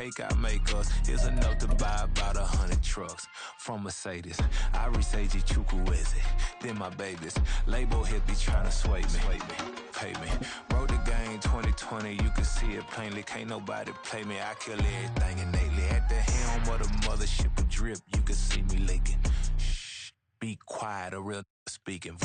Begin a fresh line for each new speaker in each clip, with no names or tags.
cake I make us. Here's a note to buy about 100 trucks from Mercedes. I Seiji Chukwueze, then my babies. Label hit be trying to sway me, pay me. Wrote the game 2020, you can see it plainly. Can't nobody play me, I kill everything innately. At the helm of the mothership of drip, you can see me leaking. Shh, be quiet, a real speaking.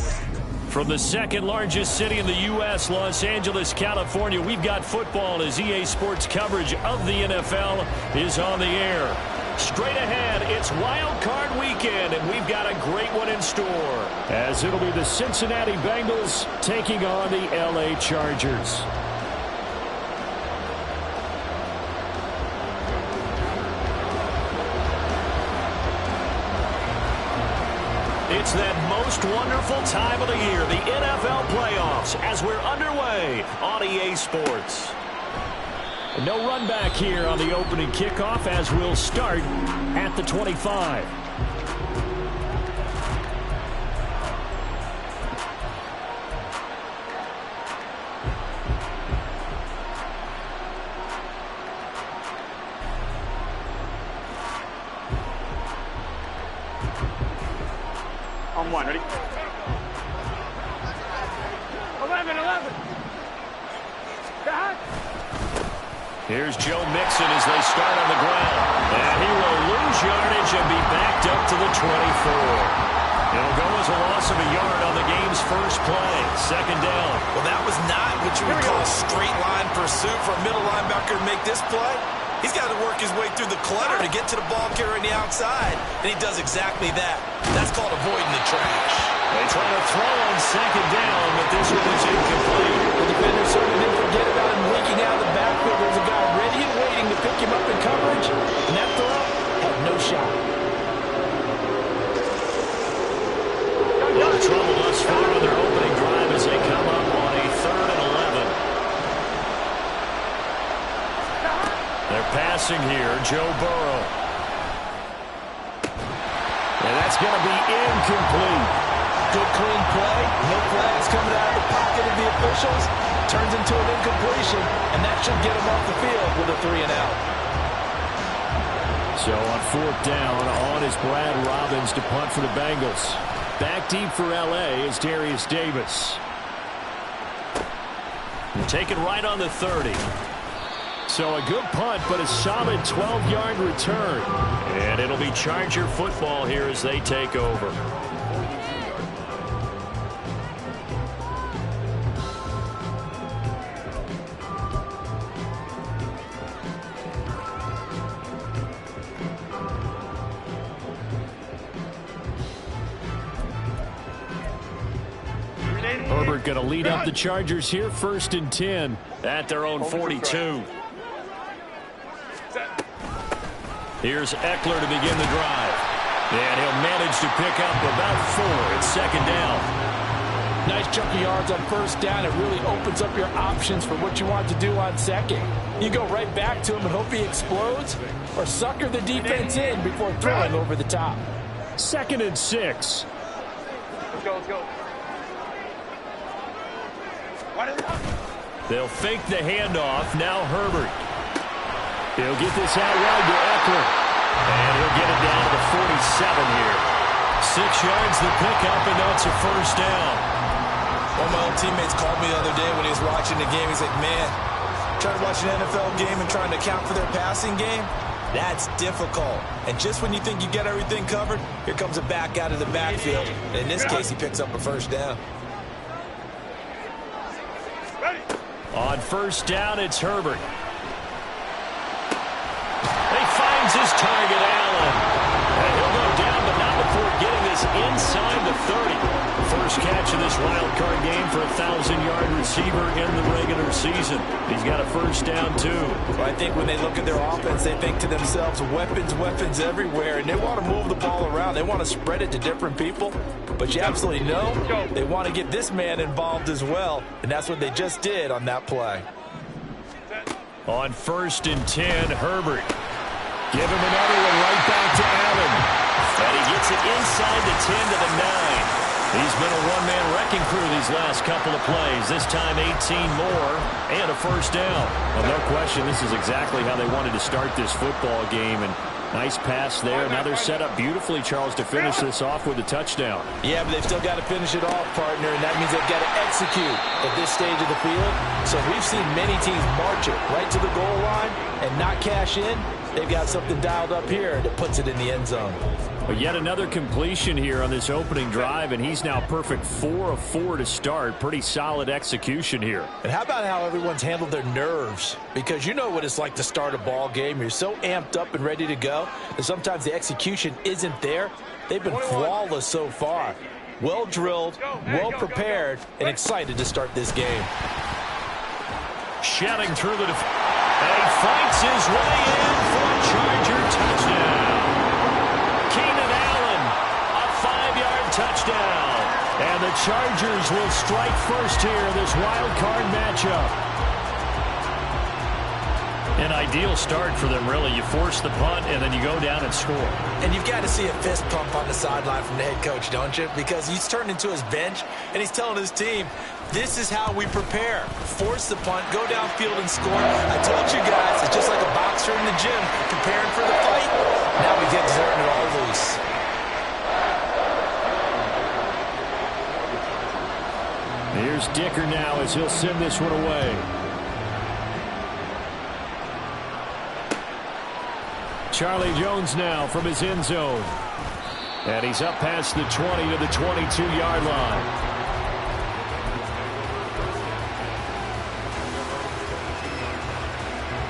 From the second largest city in the U.S., Los Angeles, California, we've got football as EA Sports coverage of the NFL is on the air. Straight ahead, it's Wild Card Weekend, and we've got a great one in store, as it'll be the Cincinnati Bengals taking on the L.A. Chargers. It's that most wonderful time of the year, the NFL playoffs, as we're underway on EA Sports. No run back here on the opening kickoff, as we'll start at the 25.
On one, ready? 11. Back.
Here's Joe Mixon as they start on the ground. And he will lose yardage and be backed up to the 24. It'll go as a loss of a yard on the game's first play. Second down.
Well, that was not what you would call straight line pursuit for a middle linebacker to make this play. He's got to work his way through the clutter to get to the ball carrier on the outside, and he does exactly that. That's called avoiding the trash.
They try to throw on second down, but this one is incomplete.
The defender certainly didn't forget about him leaking out of the backfield. There's a guy ready and waiting to pick him up in coverage, and that throw had no shot.
A lot of trouble thus far on their opening drive as they come up on a 3rd and 11. They're passing here, Joe Burrow. And that's going to be incomplete.
Good clean play. No flags coming out of the pocket of the officials. Turns into an incompletion, and that should get him off the field with a 3 and out.
So on 4th down, on is Brad Robbins to punt for the Bengals. Back deep for L.A. is Darius Davis. Take it right on the 30. So a good punt, but a solid 12-yard return. And it'll be Charger football here as they take over. Herbert going to lead up the Chargers here, 1st and 10 at their own 42. Here's Eckler to begin the drive. And he'll manage to pick up about 4. It's 2nd down.
Nice chunky yards on 1st down. It really opens up your options for what you want to do on 2nd. You go right back to him and hope he explodes, or sucker the defense in before throwing over the top.
2nd and 6.
Let's go, let's go.
They'll fake the handoff. Now Herbert. He'll get this out wide to Eckler. And he'll get it down to the 47 here. 6 yards the pickup, and that's a 1st down.
One of my old teammates called me the other day when he was watching the game. He's like, man, trying to watch an NFL game and trying to account for their passing game, that's difficult. And just when you think you get everything covered, here comes a back out of the backfield. And in this case, he picks up a 1st down.
On 1st down, it's Herbert. He finds his target, Allen. And he'll go down, but not before getting this inside the 30. First catch of this wild card game for a 1,000-yard receiver in the regular season. He's got a 1st down, too.
Well, I think when they look at their offense, they think to themselves, weapons, weapons everywhere, and they want to move the ball around. They want to spread it to different people. But you absolutely know they want to get this man involved as well, and that's what they just did on that play.
On 1st and 10, Herbert. Give him another one right back to Allen. And he gets it inside the 10 to the 9. He's been a one-man wrecking crew these last couple of plays. This time 18 more and a first down. Well, no question, this is exactly how they wanted to start this football game. And nice pass there. Now they're set up beautifully, Charles, to finish this off with a touchdown.
Yeah, but they've still got to finish it off, partner, and that means they've got to execute at this stage of the field. So we've seen many teams march it right to the goal line and not cash in. They've got something dialed up here that puts it in the end zone.
But yet another completion here on this opening drive, and he's now perfect 4 of 4 to start. Pretty solid execution here.
And how about how everyone's handled their nerves? Because you know what it's like to start a ball game. You're so amped up and ready to go that sometimes the execution isn't there. They've been flawless so far. Well drilled, well prepared, and excited to start this game.
Shedding through the and he fights his way in for a Charger touchdown. Keenan Allen, a 5-yard touchdown. And the Chargers will strike first here in this wild card matchup. An ideal start for them, really. You force the punt, and then you go down and score.
And you've got to see a fist pump on the sideline from the head coach, don't you? Because he's turned into his bench, and he's telling his team, this is how we prepare. Force the punt, go downfield and score. I told you guys, it's just like a boxer in the gym preparing for the fight. Now we get turning it all loose.
Here's Dicker now as he'll send this one away. Charlie Jones now from his end zone. And he's up past the 20 to the 22-yard line.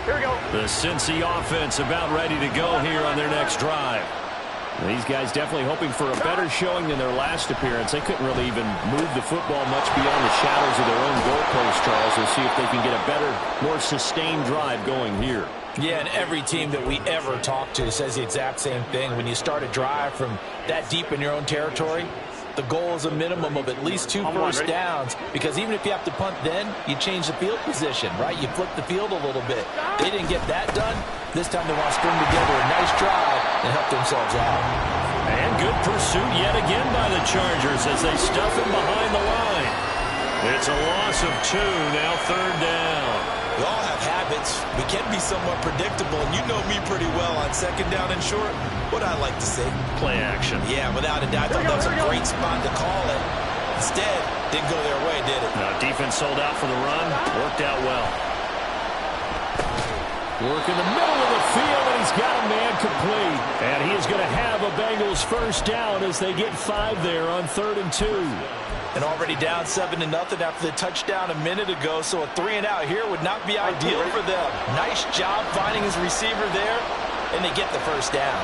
Here we go.
The Cincy offense about ready to go here on their next drive. These guys definitely hoping for a better showing than their last appearance. They couldn't really even move the football much beyond the shadows of their own goalpost, Charles. We'll see if they can get a better, more sustained drive going here.
Yeah, and every team that we ever talk to says the exact same thing. When you start a drive from that deep in your own territory, the goal is a minimum of at least 2 first downs, because even if you have to punt then, you change the field position, right? You flip the field a little bit. They didn't get that done. This time they want to string together a nice drive and help themselves out.
And good pursuit yet again by the Chargers as they stuff him behind the line. It's a loss of 2, now third down.
We all have habits. We can be somewhat predictable, and you know me pretty well on second down and short. What I like to say?
Play action.
Yeah, without a doubt. I thought that was a great spot to call it. Instead, didn't go their way, did it?
Now, defense sold out for the run. Worked out well. Work in the middle of the field, and he's got a man complete. And he is going to have a Bengals first down as they get 5 there on 3rd and 2.
And already down 7-0 after the touchdown a minute ago, so a 3-and-out here would not be ideal for them. Nice job finding his receiver there, and they get the first down.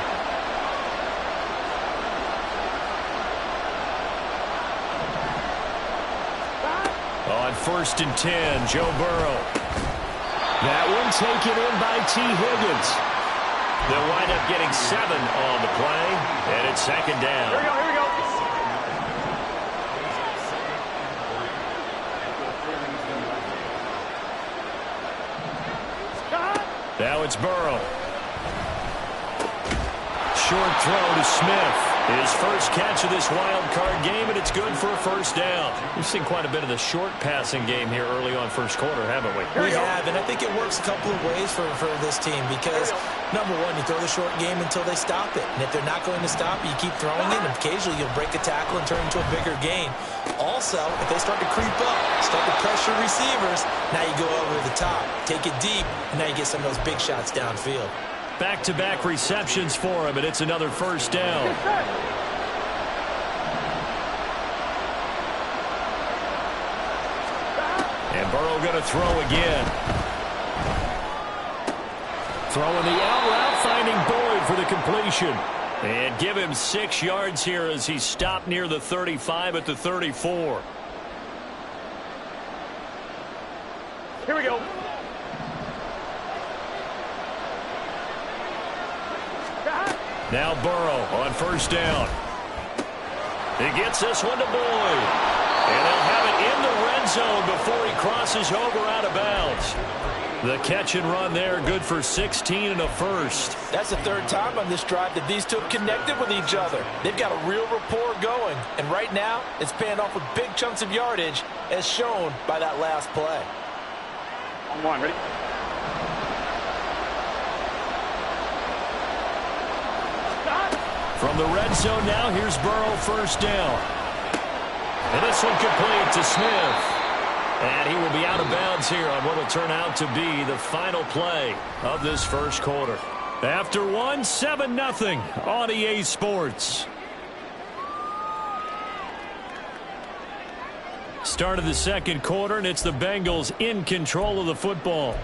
On 1st and 10, Joe Burrow. That one taken in by T. Higgins. They'll wind up getting 7 on the play, and it's 2nd down.
Here we go, here we go.
Now it's Burrow. Short throw to Smith. His first catch of this wild card game, and it's good for a first down. We've seen quite a bit of the short passing game here early on first quarter, haven't we?
We have, and I think it works a couple of ways for this team because, number one, you throw the short game until they stop it. And if they're not going to stop it, you keep throwing it, and occasionally you'll break a tackle and turn into a bigger gain. Also, if they start to creep up, start to pressure receivers, now you go over the top, take it deep, and now you get some of those big shots downfield.
Back-to-back receptions for him, and it's another first down. And Burrow going to throw again. Throwing the out route, finding Boyd for the completion. And give him 6 yards here as he stopped near the 35 at the 34.
Here we go.
Now Burrow on first down. He gets this one to Boyd. And they'll have it in the red zone before he crosses over out of bounds. The catch and run there, good for 16 and a first.
That's the third time on this drive that these two have connected with each other. They've got a real rapport going, and right now it's paying off with big chunks of yardage, as shown by that last play.
On one, ready?
From the red zone now, here's Burrow, first down. And this one complete to Smith. And he will be out of bounds here on what will turn out to be the final play of this first quarter. After one, 7-0 on EA Sports. Start of the second quarter, and it's the Bengals in control of the football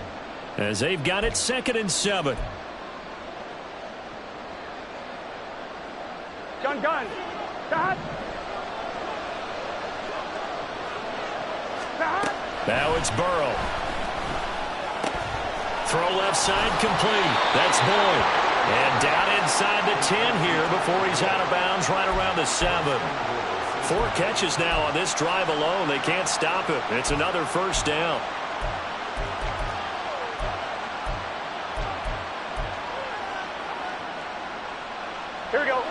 as they've got it 2nd and 7.
Gun. Cut.
Now it's Burrow. Throw left side complete. That's Boyd. And down inside the 10 here before he's out of bounds right around the 7. 4 catches now on this drive alone. They can't stop it. It's another first down.
Here we go.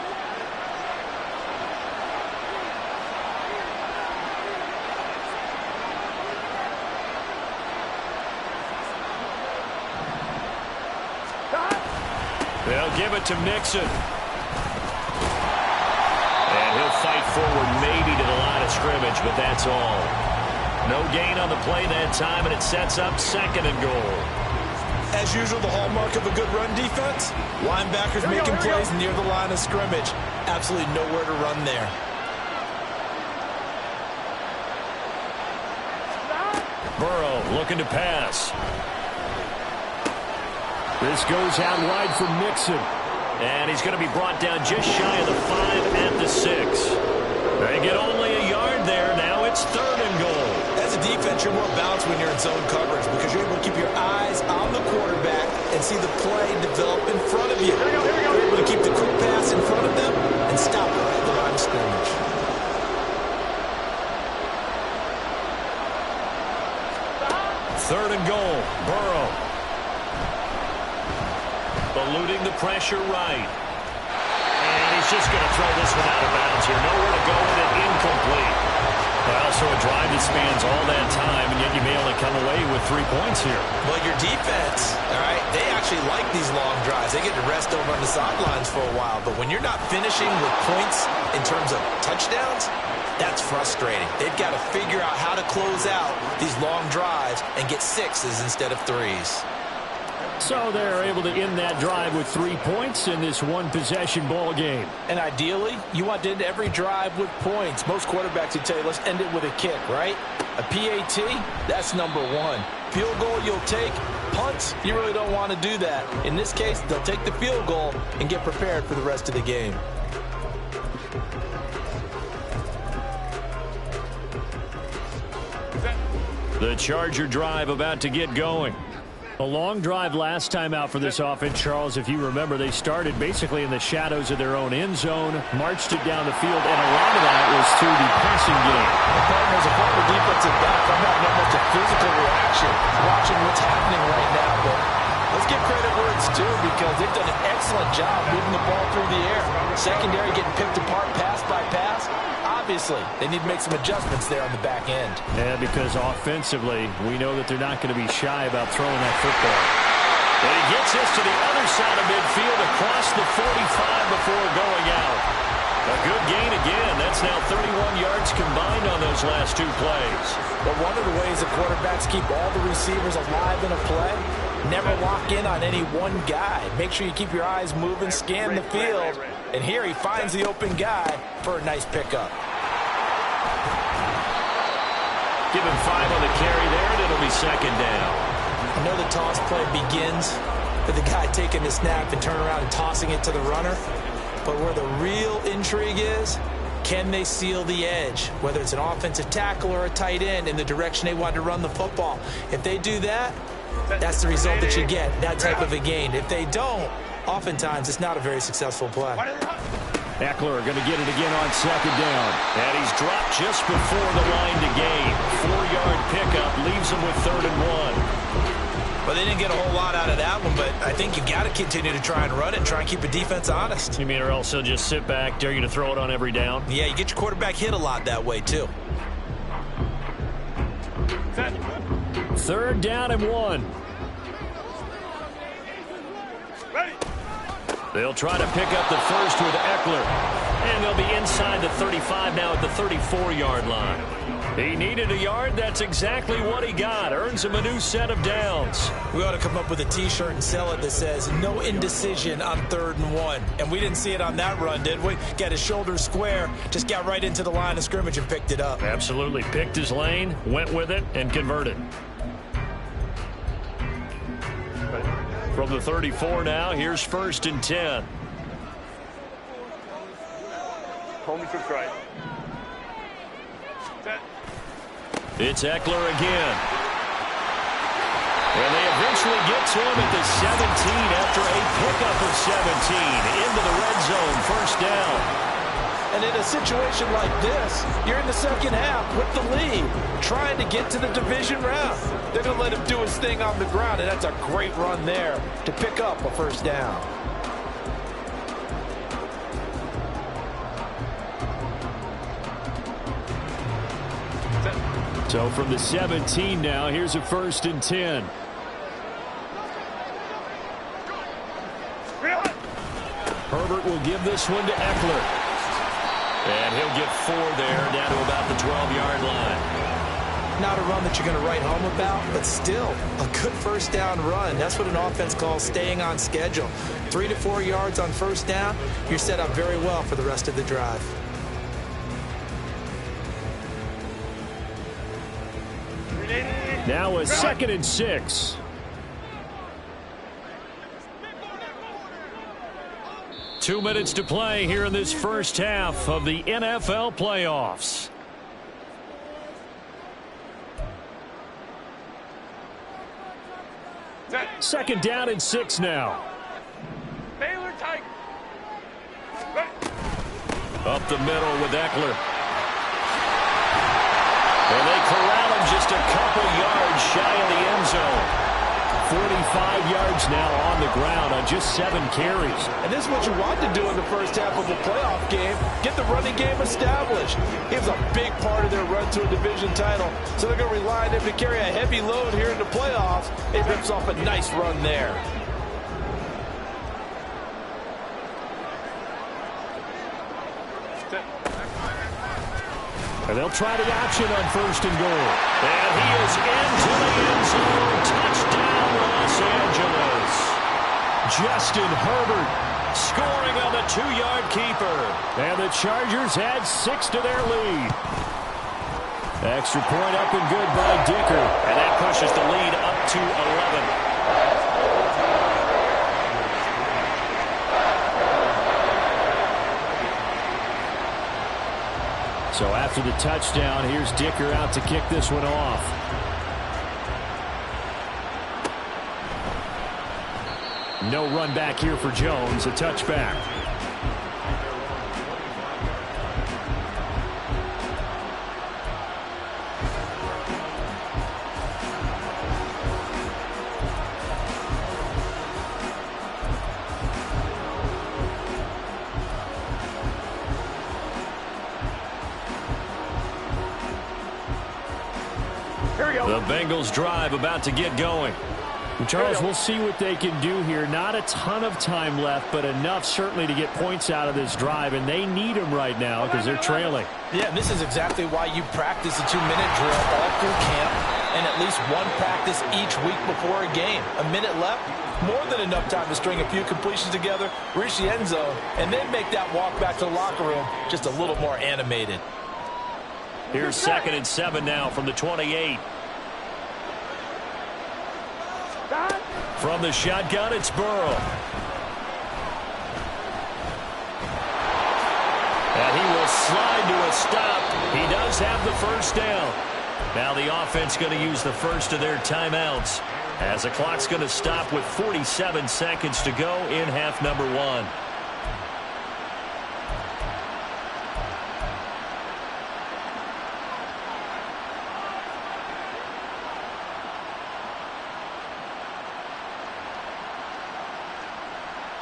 They'll give it to Mixon. And he'll fight forward maybe to the line of scrimmage, but that's all. No gain on the play that time, and it sets up 2nd and goal.
As usual, the hallmark of a good run defense, linebackers making plays near the line of scrimmage. Absolutely nowhere to run there.
Burrow looking to pass. This goes out wide for Mixon. And he's going to be brought down just shy of the 5 at the 6. They get only a yard there. Now it's 3rd and goal.
As a defense, you're more balanced when you're in zone coverage because you're able to keep your eyes on the quarterback and see the play develop in front of you. You're able to keep the quick pass in front of them and stop it at the line of scrimmage.
Third and goal. Burrow. Eluding the pressure right. And he's just going to throw this one out of bounds here. Nowhere to go with it. Incomplete. Well, so a drive that spans all that time, and yet you may only come away with 3 points here.
Well, your defense, all right, they actually like these long drives. They get to rest over on the sidelines for a while. But when you're not finishing with points in terms of touchdowns, that's frustrating. They've got to figure out how to close out these long drives and get 6s instead of 3s.
So they're able to end that drive with 3 points in this one-possession ball game.
And ideally, you want to end every drive with points. Most quarterbacks would tell you, let's end it with a kick, right? A PAT, that's number 1. Field goal you'll take. Punts, you really don't want to do that. In this case, they'll take the field goal and get prepared for the rest of the game.
The Charger drive about to get going. A long drive last time out for this offense, Charles. If you remember, they started basically in the shadows of their own end zone, marched it down the field, and a lot of that was to the passing game.
As a former defensive back, I'm not that much a physical reaction watching what's happening right now, but let's give credit where it's due because they've done an excellent job moving the ball through the air. Secondary getting picked apart pass by pass. Obviously, they need to make some adjustments there on the back end.
Yeah, because offensively, we know that they're not going to be shy about throwing that football. And he gets this to the other side of midfield across the 45 before going out. A good gain again. That's now 31 yards combined on those last 2 plays.
But one of the ways the quarterbacks keep all the receivers alive in a play, never lock in on any one guy. Make sure you keep your eyes moving, scan the field. And here he finds the open guy for a nice pickup.
Give him 5 on the carry there, and it'll be 2nd down.
I know the toss play begins with the guy taking the snap and turning around and tossing it to the runner. But where the real intrigue is, can they seal the edge? Whether it's an offensive tackle or a tight end in the direction they want to run the football. If they do that, that's the result that you get, that type of a gain. If they don't, oftentimes it's not a very successful play.
Eckler going to get it again on 2nd down. And he's dropped just before the line to gain. 4-yard pickup leaves him with 3rd and 1.
Well, they didn't get a whole lot out of that one, but I think you got to continue to try and run it and try and keep the defense honest.
You mean or else he'll just sit back, dare you to throw it on every down?
Yeah, you get your quarterback hit a lot that way, too.
Set.
3rd down and 1.
Ready.
They'll try to pick up the first with Eckler. And they'll be inside the 35 now at the 34-yard line. He needed a yard. That's exactly what he got. Earns him a new set of downs.
We ought to come up with a T-shirt and sell it that says, no indecision on 3rd and 1. And we didn't see it on that run, did we? Got his shoulders square, just got right into the line of scrimmage and picked it up.
Absolutely. Picked his lane, went with it, and converted. From the 34 now, here's 1st and 10.
Hold me to right. Set.
It's Eckler again. And they eventually get to him at the 17 after a pickup of 17. Into the red zone, 1st down.
And in a situation like this, you're in the second half with the lead, trying to get to the division round. They're going to let him do his thing on the ground, and that's a great run there to pick up a 1st down.
So from the 17 now, here's a 1st and 10. Herbert will give this one to Eckler. And he'll get 4 there, down to about the 12-yard line.
Not a run that you're going to write home about, but still a good 1st down run. That's what an offense calls staying on schedule. 3 to 4 yards on 1st down, you're set up very well for the rest of the drive.
Now a 2nd and 6. Two minutes to play here in this first half of the NFL playoffs.
Set.
2nd down and 6 now.
Baylor Tiger. Ready.
Up the middle with Eckler. And they corral him just a couple yards shy of the end zone. 45 yards now on the ground on just 7 carries.
And this is what you want to do in the first half of a playoff game. Get the running game established. He was a big part of their run to a division title. So they're going to rely on him to carry a heavy load here in the playoffs. He rips off a nice run there.
And they'll try the option on 1st and goal. And he is into the end zone. Touchdown, Los Angeles. Justin Herbert scoring on the 2-yard keeper. And the Chargers add 6 to their lead. Extra point up and good by Dicker. And that pushes the lead up to 11. So after the touchdown, here's Dicker out to kick this one off. No run back here for Jones, a touchback. The Bengals drive about to get going. Charles, we'll see what they can do here. Not a ton of time left, but enough certainly to get points out of this drive, and they need them right now because they're trailing.
Yeah, this is exactly why you practice a 2-minute drill all through camp and at least one practice each week before a game. A minute left, more than enough time to string a few completions together, reach the end zone, and then make that walk back to the locker room just a little more animated.
Here's 2nd and 7 now from the 28. From the shotgun, it's Burrow. And he will slide to a stop. He does have the 1st down. Now the offense going to use the first of their timeouts as the clock's going to stop with 47 seconds to go in half number 1.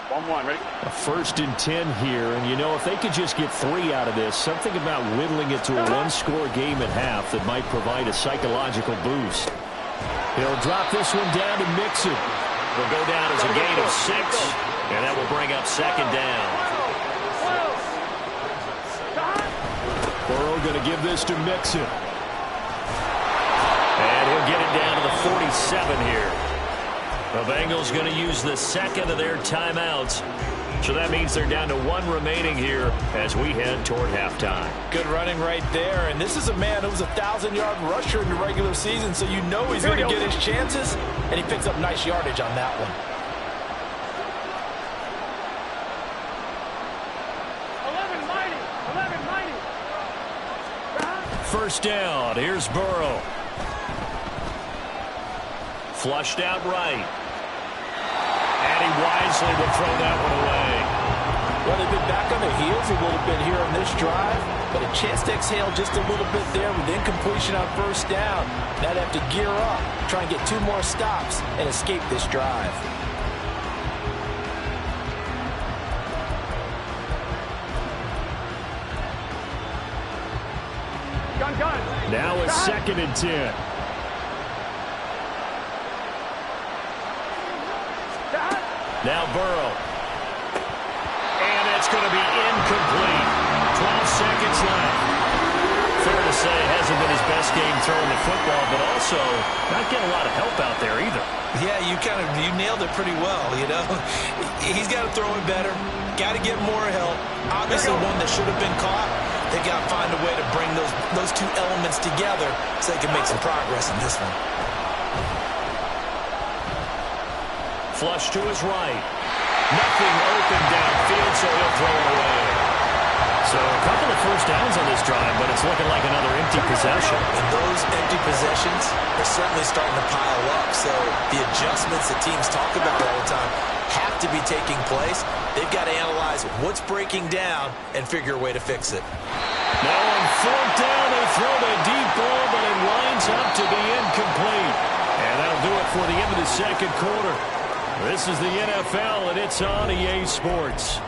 1-1, ready?
A 1st and 10 here, and you know, if they could just get 3 out of this, something about whittling it to a 1-score game at half that might provide a psychological boost. He'll drop this one down to Mixon. Will go down as a gain of 6, and that will bring up 2nd down. Burrow going to give this to Mixon. And he'll get it down to the 47 here. The Bengals going to use the 2nd of their timeouts. So that means they're down to 1 remaining here as we head toward halftime.
Good running right there. And this is a man who was a 1,000-yard rusher in the regular season, so you know he's going to get his chances. And he picks up nice yardage on that one.
1st down. Here's Burrow. Flushed out right. And he wisely will throw that one away.
Well, they've been back on their heels a little bit here on this drive, but a chance to exhale just a little bit there with incompletion on 1st down. Now they have to gear up, try and get 2 more stops, and escape this drive.
Now a 2nd and 10. Now Burrow. And it's going to be incomplete. 12 seconds left. Fair to say, hasn't been his best game throwing the football, but also not getting a lot of help out there either.
Yeah, you nailed it pretty well, you know. He's got to throw it better. Got to get more help. Obviously one that should have been caught. They got to find a way to bring those 2 elements together so they can make some progress in this one.
Flush to his right. Nothing open downfield, so he'll throw it away. So a couple of 1st downs on this drive, but it's looking like another empty possession.
And those empty possessions are certainly starting to pile up. So the adjustments that teams talk about all the time have to be taking place. They've got to analyze what's breaking down and figure a way to fix it.
Now on 4th down, they throw the deep ball, but it winds up to be incomplete. And that'll do it for the end of the 2nd quarter. This is the NFL, and it's on EA Sports.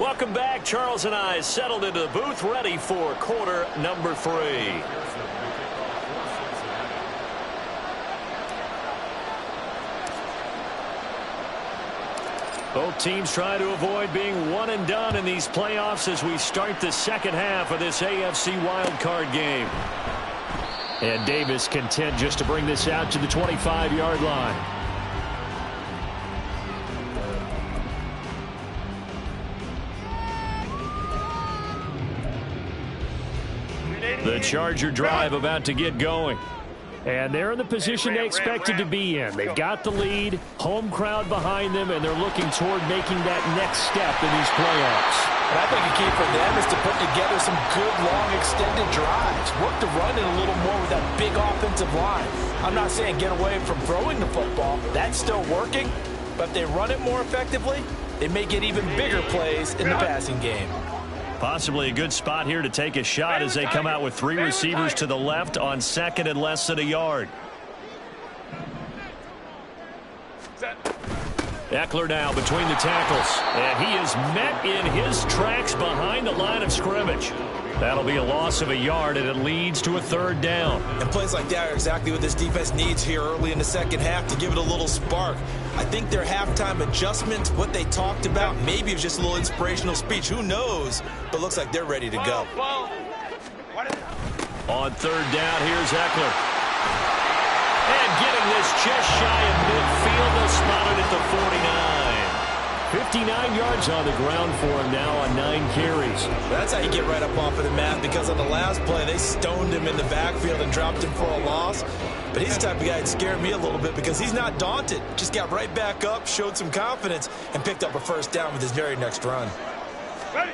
Welcome back. Charles and I settled into the booth, ready for quarter number 3. Both teams trying to avoid being one and done in these playoffs as we start the 2nd half of this AFC wildcard game. And Davis content just to bring this out to the 25-yard line. The Charger drive about to get going. And they're in the position they expected to be in. They've got the lead, home crowd behind them, and they're looking toward making that next step in these playoffs.
And I think a key for them is to put together some good, long, extended drives. Work the run in a little more with that big offensive line. I'm not saying get away from throwing the football. That's still working. But if they run it more effectively, they may get even bigger plays in the passing game.
Possibly a good spot here to take a shot as they come out with 3 receivers to the left on 2nd and less than a yard. Eckler now between the tackles, and he is met in his tracks behind the line of scrimmage. That'll be a loss of a yard, and it leads to a 3rd down.
And plays like that are exactly what this defense needs here early in the 2nd half to give it a little spark. I think their halftime adjustment, what they talked about, maybe it was just a little inspirational speech. Who knows? But looks like they're ready to go.
On 3rd down, here's Eckler. And getting this just shy of midfield, they'll spot it at the 49. 59 yards on the ground for him now on 9 carries.
That's how you get right up off of the mat, because on the last play, they stoned him in the backfield and dropped him for a loss. But he's the type of guy that scared me a little bit because he's not daunted. Just got right back up, showed some confidence, and picked up a 1st down with his very next run.
Ready.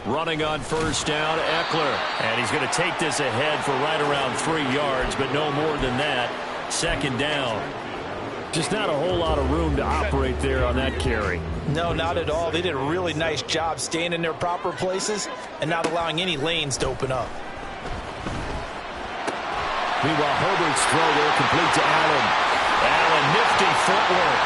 Running on 1st down, Eckler. And he's going to take this ahead for right around 3 yards, but no more than that. 2nd down. Just not a whole lot of room to operate there on that carry.
No, not at all. They did a really nice job staying in their proper places and not allowing any lanes to open up.
Meanwhile, Herbert's throw there complete to Allen. Allen, nifty footwork.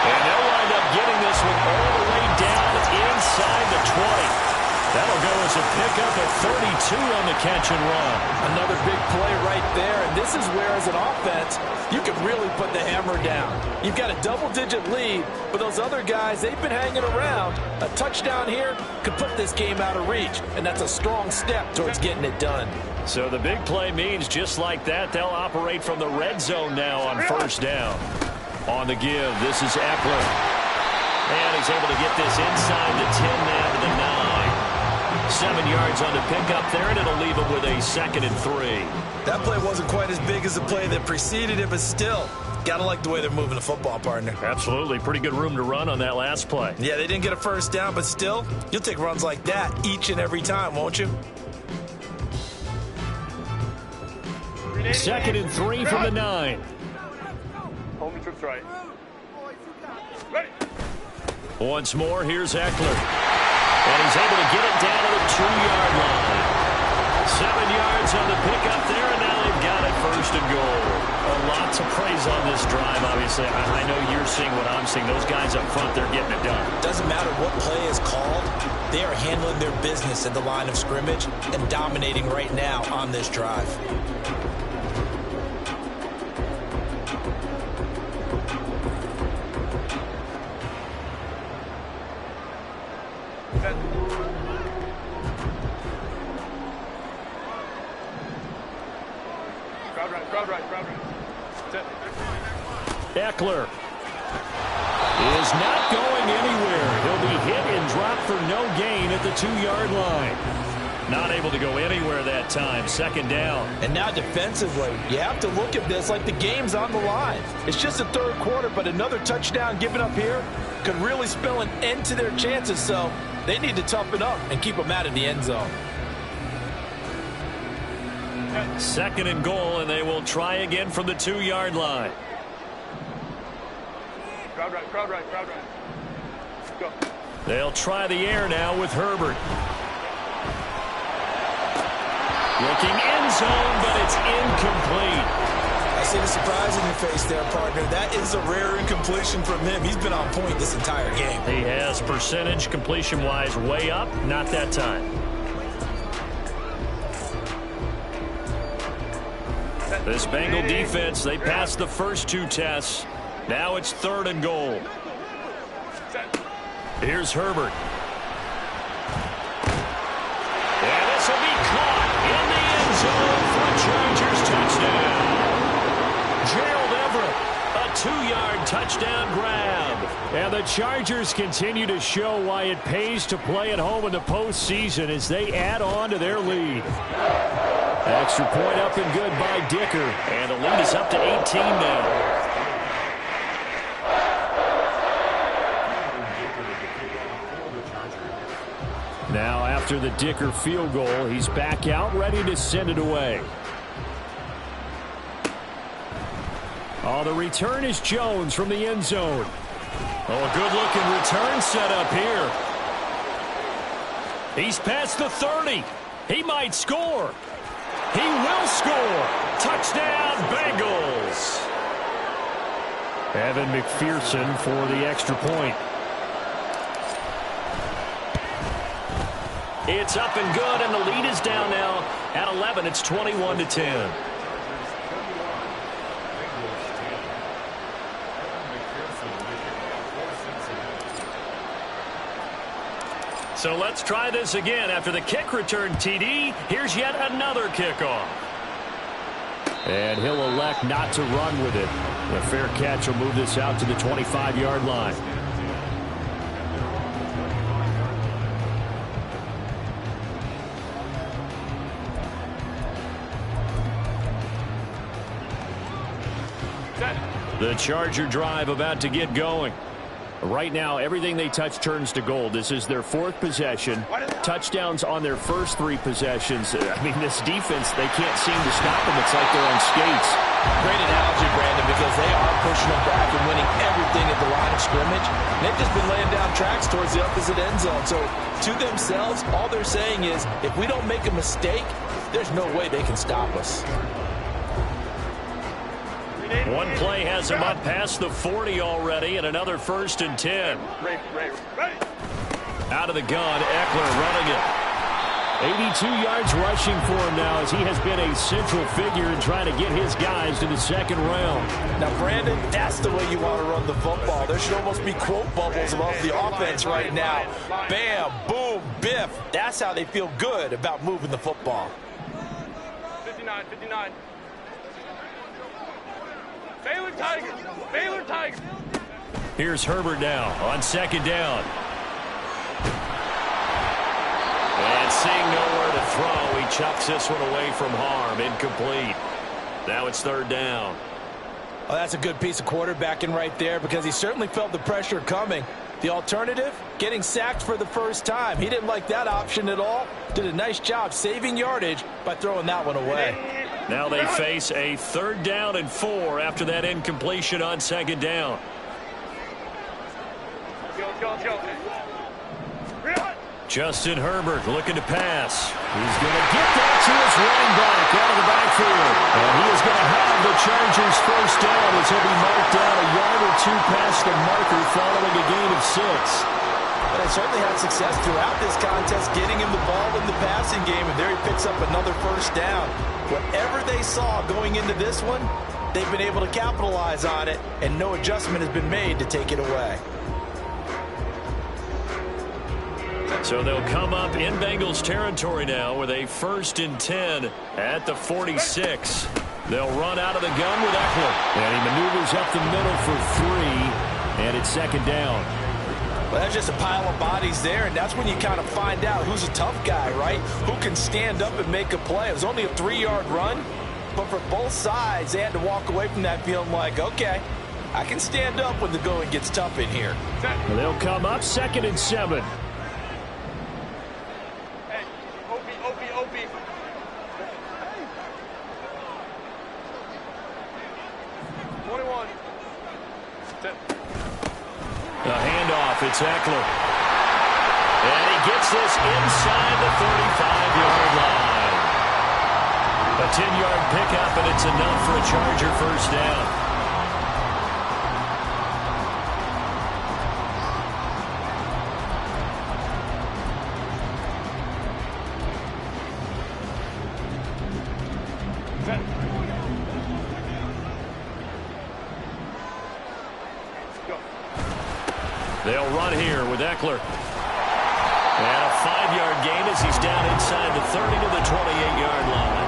And they'll wind up getting this one all the way down inside the 20. That'll go as a pickup at 32 on the catch and run.
Another big play right there, and this is where, as an offense, you can really put the hammer down. You've got a double-digit lead, but those other guys, they've been hanging around. A touchdown here could put this game out of reach, and that's a strong step towards getting it done.
So the big play means just like that, they'll operate from the red zone now on first down. On the give, this is Eckler. And he's able to get this inside the 10 now to the 9. 7 yards on the pickup there, and it'll leave him with a 2nd and 3.
That play wasn't quite as big as the play that preceded it, but still, gotta like the way they're moving the football, partner.
Absolutely. Pretty good room to run on that last play.
Yeah, they didn't get a first down, but still, you'll take runs like that each and every time, won't you?
2nd and 3 from the 9.
Home trips right. Ready.
Once more, here's Eckler. And he's able to get it down to the 2-yard line. 7 yards on the pickup there, and now they've got it first and goal. Lots of praise on this drive, obviously. I know you're seeing what I'm seeing. Those guys up front, they're getting it done.
Doesn't matter what play is called. They are handling their business at the line of scrimmage and dominating right now on this drive.
Eckler is not going anywhere. He'll be hit and dropped for no gain at the 2-yard line. Not able to go anywhere that time. 2nd down.
And now defensively, you have to look at this like the game's on the line. It's just the 3rd quarter, but another touchdown given up here could really spell an end to their chances, so they need to toughen up and keep them out of the end zone.
2nd and goal, and they will try again from the 2-yard line.
Crowd right, crowd right, crowd right. Go.
They'll try the air now with Herbert. Looking end zone, but it's incomplete.
I see the surprise in your face there, partner. That is a rare incompletion from him. He's been on point this entire game.
He has percentage completion-wise way up. Not that time. This Bengal defense, they passed the first 2 tests. Now it's 3rd and goal. Here's Herbert. And this will be caught in the end zone for a Chargers touchdown. Gerald Everett, a 2-yard touchdown grab. And the Chargers continue to show why it pays to play at home in the postseason as they add on to their lead. Extra point up and good by Dicker. And the lead is up to 18 now. Now after the Dicker field goal, he's back out ready to send it away. Oh, the return is Jones from the end zone. Oh, a good-looking return set up here. He's past the 30. He might score. He will score. Touchdown, Bengals. Evan McPherson for the extra point. It's up and good, and the lead is down now at 11. It's 21-10. So let's try this again. After the kick return TD, here's yet another kickoff. And he'll elect not to run with it. A fair catch will move this out to the 25-yard line. The Charger drive about to get going. Right now, everything they touch turns to gold. This is their 4th possession. Touchdowns on their first 3 possessions. I mean, this defense, they can't seem to stop them. It's like they're on skates.
Great analogy, Brandon, because they are pushing them back and winning everything at the line of scrimmage. And they've just been laying down tracks towards the opposite end zone. So to themselves, all they're saying is, if we don't make a mistake, there's no way they can stop us.
One play has him up past the 40 already, and another 1st and 10. Out of the gun, Eckler running it. 82 yards rushing for him now, as he has been a central figure in trying to get his guys to the 2nd round.
Now, Brandon, that's the way you want to run the football. There should almost be quote bubbles above the offense right now. Bam, boom, biff. That's how they feel good about moving the football.
59, 59. Baylor Tigers! Baylor Tigers!
Here's Herbert now on 2nd down. And seeing nowhere to throw, he chucks this one away from harm. Incomplete. Now it's 3rd down.
Oh, that's a good piece of quarterbacking right there, because he certainly felt the pressure coming. The alternative, getting sacked for the first time. He didn't like that option at all. Did a nice job saving yardage by throwing that one away.
Now they face a 3rd down and 4 after that incompletion on 2nd down.
Go.
Justin Herbert looking to pass. He's going to get that to his running back out of the backfield. And he is going to have the Chargers 1st down as he'll be marked down a yard or 2 past the marker following a gain of 6.
But they certainly had success throughout this contest, getting him the ball in the passing game, and there he picks up another 1st down. Whatever they saw going into this one, they've been able to capitalize on it, and no adjustment has been made to take it away.
So they'll come up in Bengals territory now with a 1st and 10 at the 46. They'll run out of the gun with Eckler. And he maneuvers up the middle for 3, and it's 2nd down.
Well, that's just a pile of bodies there, and that's when you kind of find out who's a tough guy, right? Who can stand up and make a play. It was only a 3-yard run, but for both sides, they had to walk away from that feeling like, okay, I can stand up when the going gets tough in here.
And they'll come up 2nd and 7.
Opie.
The handoff, it's Eckler. And he gets this inside the 35-yard line. A 10-yard pickup, and it's enough for a Charger 1st down. They'll run here with Eckler. And a 5-yard gain as he's down inside the 30 to the 28-yard line.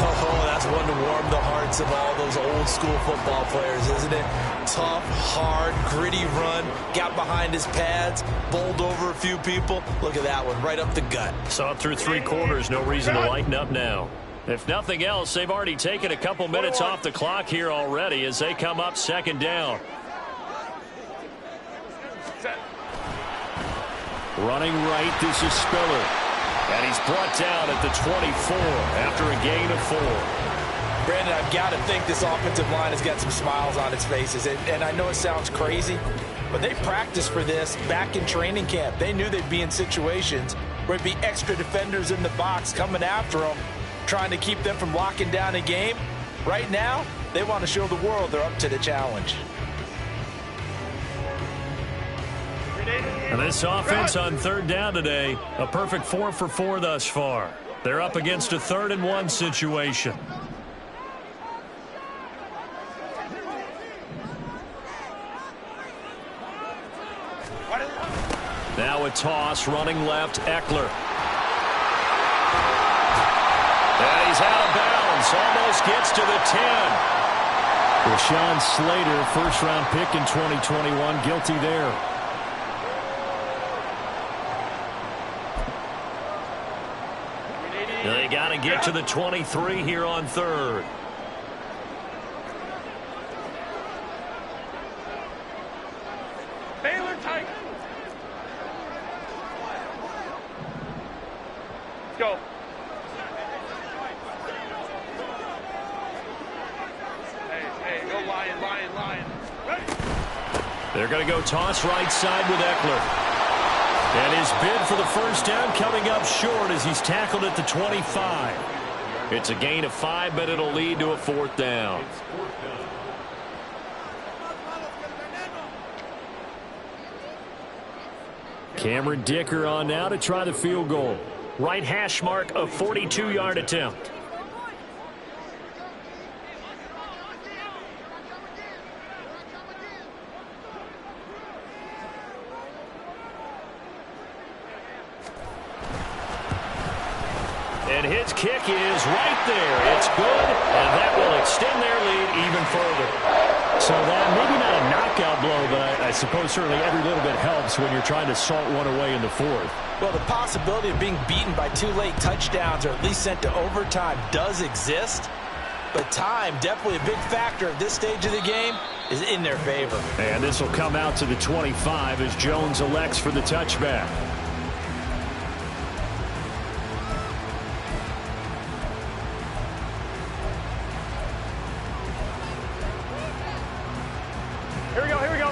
Oh, that's one to warm the hearts of all those old school football players, isn't it? Tough, hard, gritty run. Got behind his pads, bowled over a few people. Look at that one, right up the gut.
Saw it through 3 quarters. No reason to lighten up now. If nothing else, they've already taken a couple minutes off the clock here already as they come up 2nd down. Running right, this is Spiller. And he's brought down at the 24 after a gain of 4.
Brandon, I've got to think this offensive line has got some smiles on its faces. And I know it sounds crazy, but they practiced for this back in training camp. They knew they'd be in situations where there'd be extra defenders in the box coming after them, trying to keep them from locking down a game. Right now, they want to show the world they're up to the challenge.
And this offense on 3rd down today, a perfect 4 for 4 thus far. They're up against a 3rd and 1 situation. Now a toss, running left, Eckler. And he's out of bounds, almost gets to the 10. Rashawn Slater, 1st-round pick in 2021, guilty there. They got to get to the 23 here on 3rd.
Baylor Tigers. Go.
They're going to go toss right side with Eckler. And his bid for the first down coming up short as he's tackled at the 25. It's a gain of 5, but it'll lead to a 4th down. Cameron Dicker on now to try the field goal. Right hash mark, a 42-yard attempt. And his kick is right there. It's good, and that will extend their lead even further. So that maybe not a knockout blow, but I suppose certainly every little bit helps when you're trying to salt one away in the 4th.
Well, the possibility of being beaten by 2 late touchdowns or at least sent to overtime does exist. But time, definitely a big factor at this stage of the game, is in their favor.
And this will come out to the 25 as Jones elects for the touchback.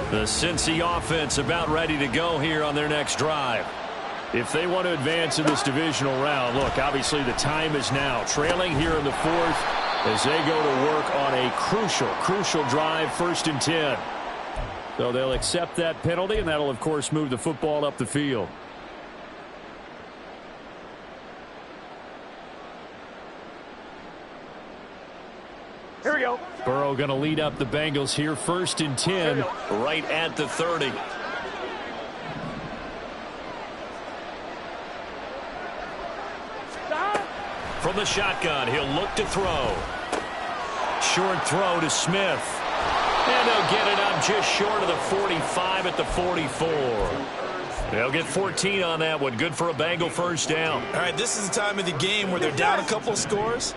The Cincy offense about ready to go here on their next drive. If they want to advance in this divisional round, look, obviously the time is now. Trailing here in the 4th as they go to work on a crucial drive, 1st and 10. So they'll accept that penalty, and that'll, of course, move the football up the field.
Here we go.
Burrow going to lead up the Bengals here, 1st and 10, right at the 30. From the shotgun, he'll look to throw. Short throw to Smith. And they'll get it up just short of the 45 at the 44. They'll get 14 on that one. Good for a Bengal 1st down.
All right, this is the time of the game where they're down a couple of scores,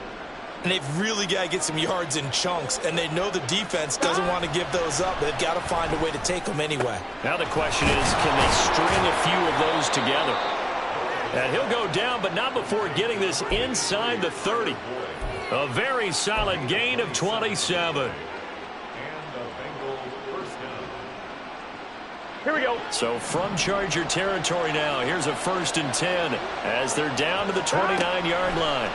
and they've really got to get some yards in chunks, and they know the defense doesn't want to give those up. They've got to find a way to take them anyway.
Now the question is, can they string a few of those together? And he'll go down, but not before getting this inside the 30. A very solid gain of 27.
Here we go.
So from Charger territory now, here's a 1st and 10 as they're down to the 29-yard line.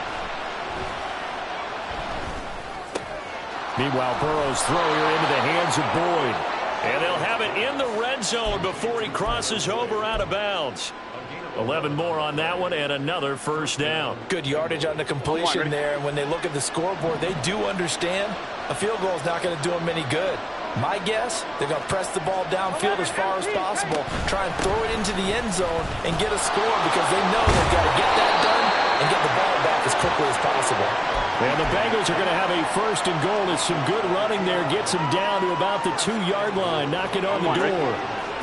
Meanwhile, Burrow's throw here into the hands of Boyd. And they'll have it in the red zone before he crosses over out of bounds. 11 more on that one and another 1st down.
Good yardage on the completion there. And when they look at the scoreboard, they do understand a field goal is not going to do them any good. My guess, they're going to press the ball downfield as far as possible, try and throw it into the end zone and get a score because they know they've got to get that done and get the ball back as quickly as possible.
And the Bengals are going to have a 1st and goal as some good running there gets them down to about the 2-yard line, knocking on the door.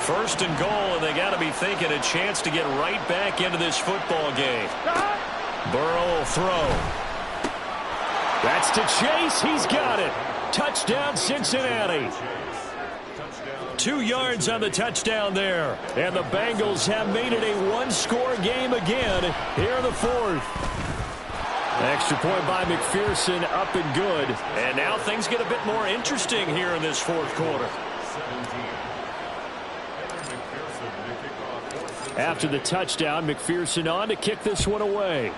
1st and goal, and they got to be thinking a chance to get right back into this football game. Burrow will throw. That's to Chase. He's got it. Touchdown, Cincinnati. 2 yards on the touchdown there. And the Bengals have made it a 1-score game again here in the 4th. Extra point by McPherson, up and good. And now things get a bit more interesting here in this 4th quarter. After the touchdown, McPherson on to kick this one away.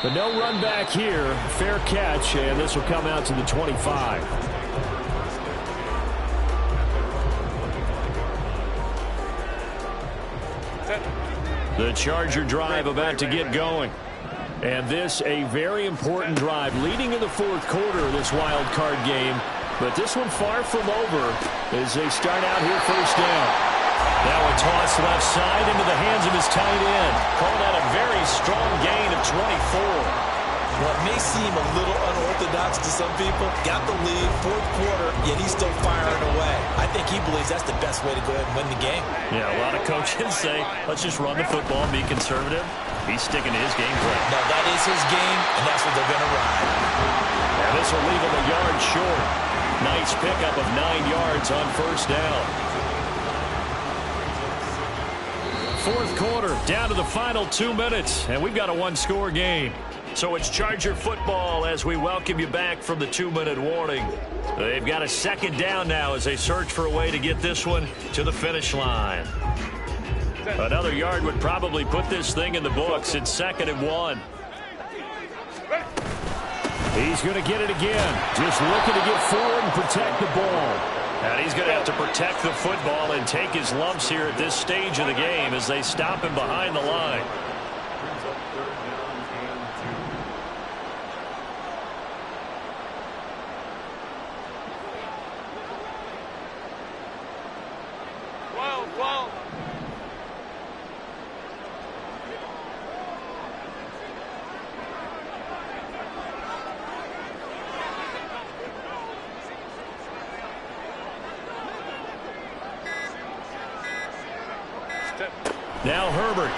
But no run back here. Fair catch, and this will come out to the 25. The Charger drive about to get going. And this a very important drive leading in the 4th quarter of this wild card game. But this one far from over as they start out here 1st down. Now a toss left side into the hands of his tight end. Called out a very strong gain of 24.
Well, it may seem a little unorthodox to some people. Got the lead, 4th quarter, yet he's still firing away. I think he believes that's the best way to go ahead and win the game.
Yeah, a lot of coaches say, let's just run the football and be conservative. He's sticking to his game plan.
No, that is his game, and that's what they're going to ride.
And this will leave him a yard short. Nice pickup of 9 yards on 1st down. 4th quarter, down to the final 2 minutes, and we've got a 1-score game. So it's Charger football as we welcome you back from the 2-minute warning. They've got a second down now as they search for a way to get this one to the finish line. Another yard would probably put this thing in the books. It's 2nd and 1.
He's going to get it again. Just looking to get forward and protect the ball.
And he's going to have to protect the football and take his lumps here at this stage of the game as they stop him behind the line. Now Herbert.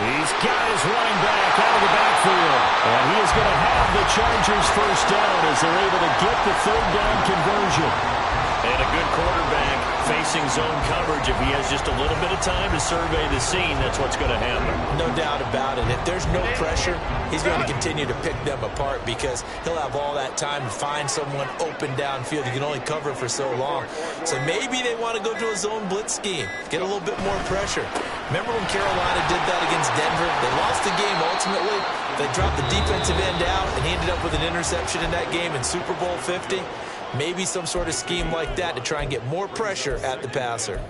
He's got his running back out of the backfield. And he is going to have the Chargers first down as they're able to get the 3rd down conversion. And a good quarterback facing zone coverage. If he has just a little bit of time to survey the scene, that's what's going to happen.
No doubt about it. If there's no pressure, he's going to continue to pick them apart because he'll have all that time to find someone open downfield. You can only cover for so long. So maybe they want to go to a zone blitz scheme, get a little bit more pressure. Remember when Carolina did that against Denver? They lost the game ultimately. They dropped the defensive end out, and he ended up with an interception in that game in Super Bowl 50. Maybe some sort of scheme like that to try and get more pressure at the passer.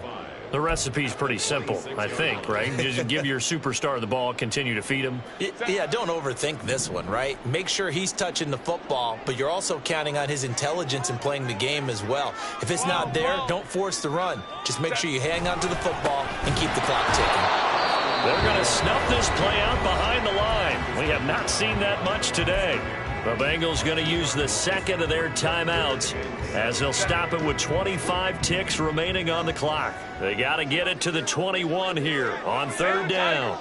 The recipe's pretty simple, I think, right? Just give your superstar the ball, continue to feed him.
Yeah, don't overthink this one, right? Make sure he's touching the football, but you're also counting on his intelligence in playing the game as well. If it's not there, don't force the run. Just make sure you hang on to the football and keep the clock ticking.
They're going to snuff this play out behind the line. We have not seen that much today. The Bengals going to use the 2nd of their timeouts as they'll stop it with 25 ticks remaining on the clock. They got to get it to the 21 here on 3rd down.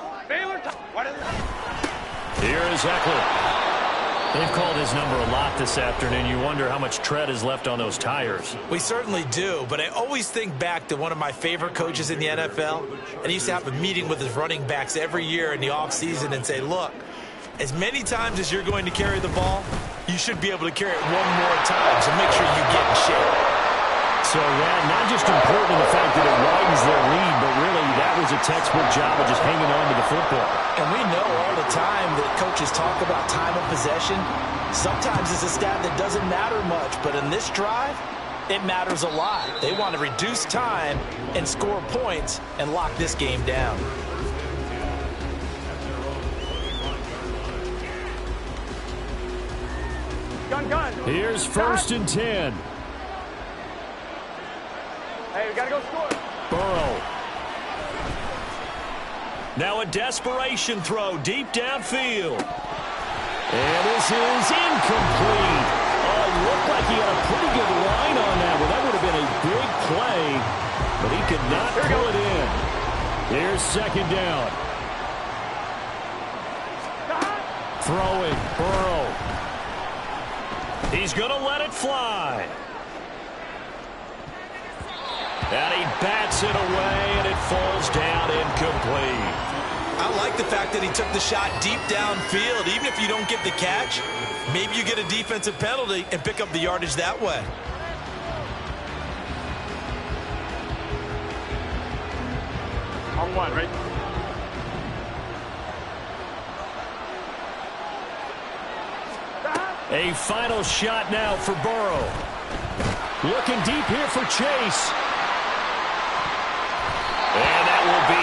Here is Eckler. They've called his number a lot this afternoon. You wonder how much tread is left on those tires.
We certainly do, but I always think back to one of my favorite coaches in the NFL, and he used to have a meeting with his running backs every year in the offseason and say, look, as many times as you're going to carry the ball, you should be able to carry it one more time, so make sure you get in shape.
So, yeah, not just important in the fact that it widens their lead, but really that was a textbook job of just hanging on to the football.
And we know all the time that coaches talk about time of possession. Sometimes it's a stat that doesn't matter much, but in this drive, it matters a lot. They want to reduce time and score points and lock this game down.
Gun. Here's 1st and 10.
Hey, we got to go score.
Burrow. Now a desperation throw deep downfield.
And this is incomplete. Oh, it looked like he had a pretty good line on that one. That would have been a big play, but he could not pull it in. Here's 2nd down. Throwing, Burrow.
He's going to let it fly. And he bats it away, and it falls down incomplete.
I like the fact that he took the shot deep downfield. Even if you don't get the catch, maybe you get a defensive penalty and pick up the yardage that way.
On 1, right?
A final shot now for Burrow.
Looking deep here for Chase.
And that will be